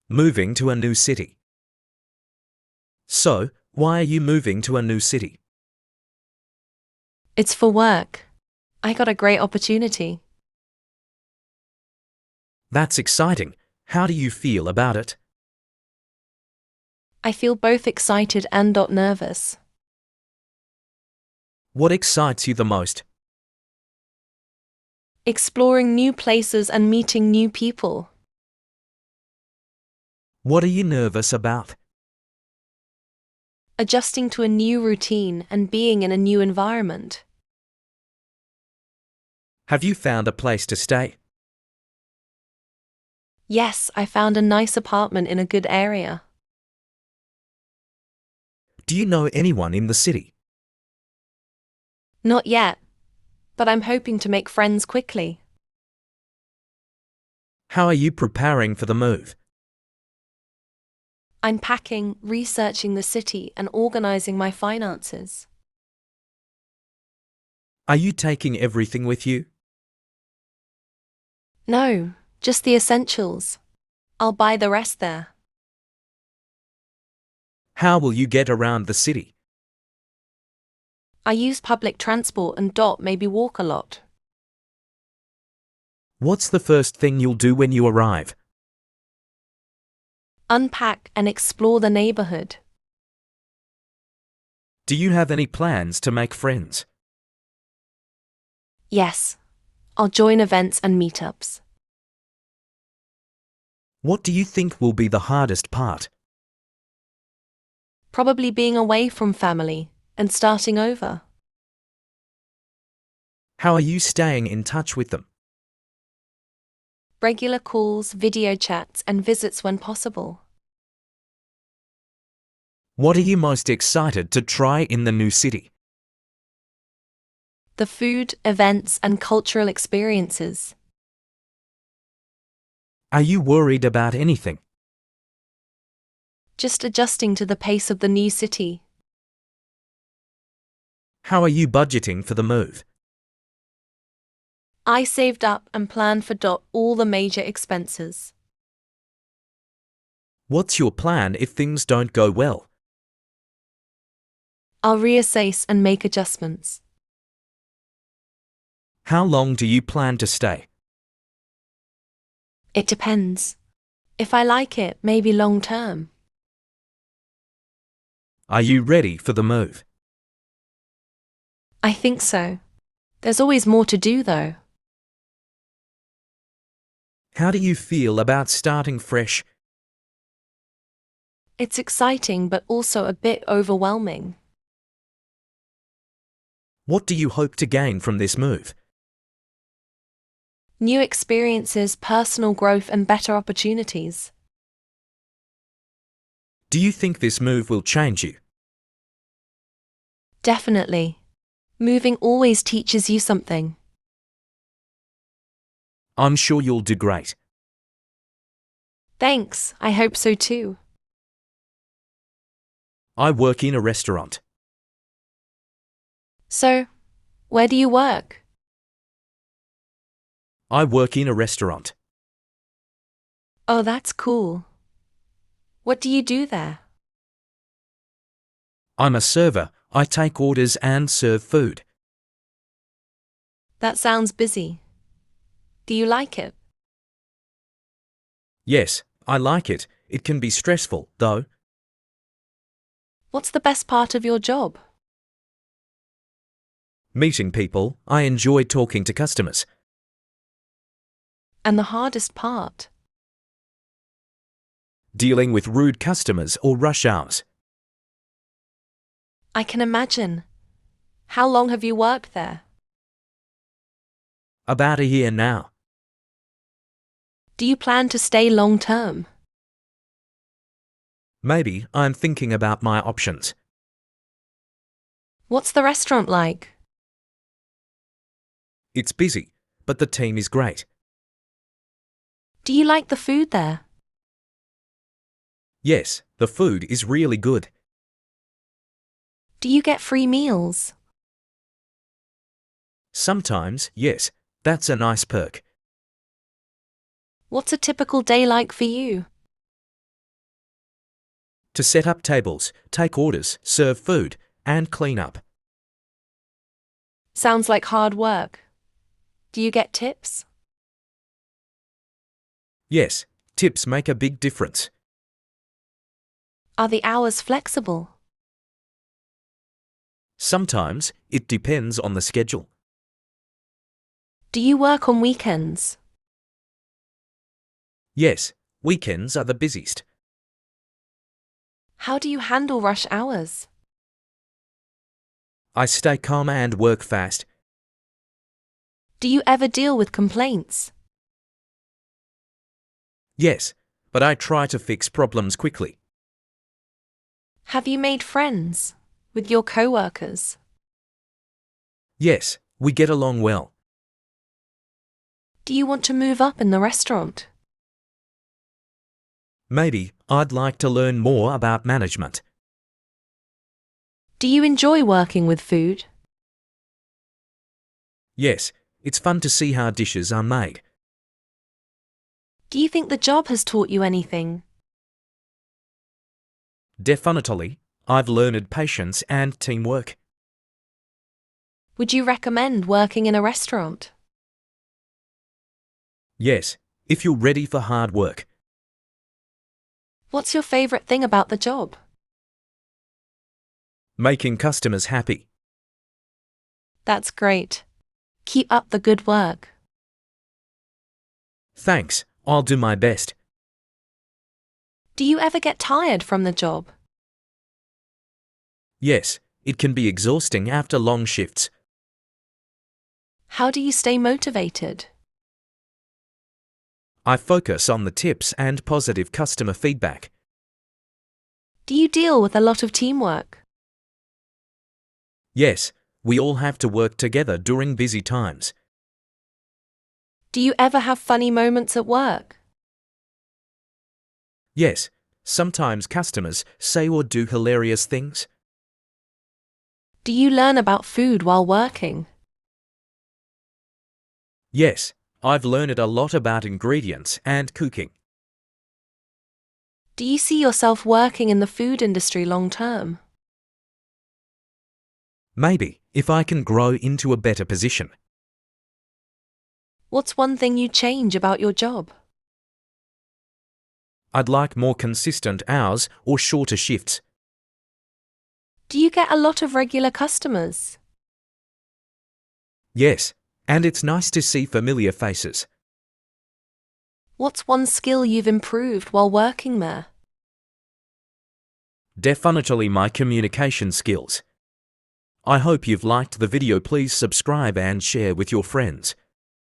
Moving to a new city. So, why are you moving to a new city? It's for work. I got a great opportunity. That's exciting. How do you feel about it? I feel both excited and nervous. What excites you the most? Exploring new places and meeting new people. What are you nervous about? Adjusting to a new routine and being in a new environment. Have you found a place to stay? Yes, I found a nice apartment in a good area. Do you know anyone in the city? Not yet, but I'm hoping to make friends quickly. How are you preparing for the move? I'm packing, researching the city, and organizing my finances. Are you taking everything with you? No, just the essentials. I'll buy the rest there. How will you get around the city? I use public transport and maybe walk a lot. What's the first thing you'll do when you arrive? Unpack and explore the neighborhood. Do you have any plans to make friends? Yes, I'll join events and meetups. What do you think will be the hardest part? Probably being away from family and starting over. How are you staying in touch with them? Regular calls, video chats, and visits when possible. What are you most excited to try in the new city? The food, events, and cultural experiences. Are you worried about anything? Just adjusting to the pace of the new city. How are you budgeting for the move? I saved up and planned for all the major expenses. What's your plan if things don't go well? I'll reassess and make adjustments. How long do you plan to stay? It depends. If I like it, maybe long term. Are you ready for the move? I think so. There's always more to do though. How do you feel about starting fresh? It's exciting but also a bit overwhelming. What do you hope to gain from this move? New experiences, personal growth, and better opportunities. Do you think this move will change you? Definitely. Moving always teaches you something. I'm sure you'll do great. Thanks, I hope so too. I work in a restaurant. So, where do you work? I work in a restaurant. Oh, that's cool. What do you do there? I'm a server. I take orders and serve food. That sounds busy. Do you like it? Yes, I like it. It can be stressful, though. What's the best part of your job? Meeting people. I enjoy talking to customers. And the hardest part? Dealing with rude customers or rush hours. I can imagine. How long have you worked there? About a year now. Do you plan to stay long term? Maybe. I'm thinking about my options. What's the restaurant like? It's busy, but the team is great. Do you like the food there? Yes, the food is really good. Do you get free meals? Sometimes, yes, that's a nice perk. What's a typical day like for you? to set up tables, take orders, serve food, and clean up. Sounds like hard work. Do you get tips? Yes, tips make a big difference. Are the hours flexible? Sometimes it depends on the schedule. Do you work on weekends? Yes, weekends are the busiest. How do you handle rush hours? I stay calm and work fast. Do you ever deal with complaints? Yes, but I try to fix problems quickly. Have you made friends with your co-workers? Yes, we get along well. Do you want to move up in the restaurant? Maybe I'd like to learn more about management. Do you enjoy working with food? Yes, it's fun to see how dishes are made. Do you think the job has taught you anything? Definitely, I've learned patience and teamwork. Would you recommend working in a restaurant? Yes, if you're ready for hard work. What's your favorite thing about the job? Making customers happy. That's great. Keep up the good work. Thanks, I'll do my best. Do you ever get tired from the job? Yes, it can be exhausting after long shifts. How do you stay motivated? I focus on the tips and positive customer feedback. Do you deal with a lot of teamwork? Yes, we all have to work together during busy times. Do you ever have funny moments at work? Yes, sometimes customers say or do hilarious things. Do you learn about food while working? Yes, I've learned a lot about ingredients and cooking. Do you see yourself working in the food industry long term? Maybe, if I can grow into a better position. What's one thing you'd change about your job? I'd like more consistent hours or shorter shifts. Do you get a lot of regular customers? Yes, and it's nice to see familiar faces. What's one skill you've improved while working there? Definitely my communication skills. I hope you've liked the video. Please subscribe and share with your friends.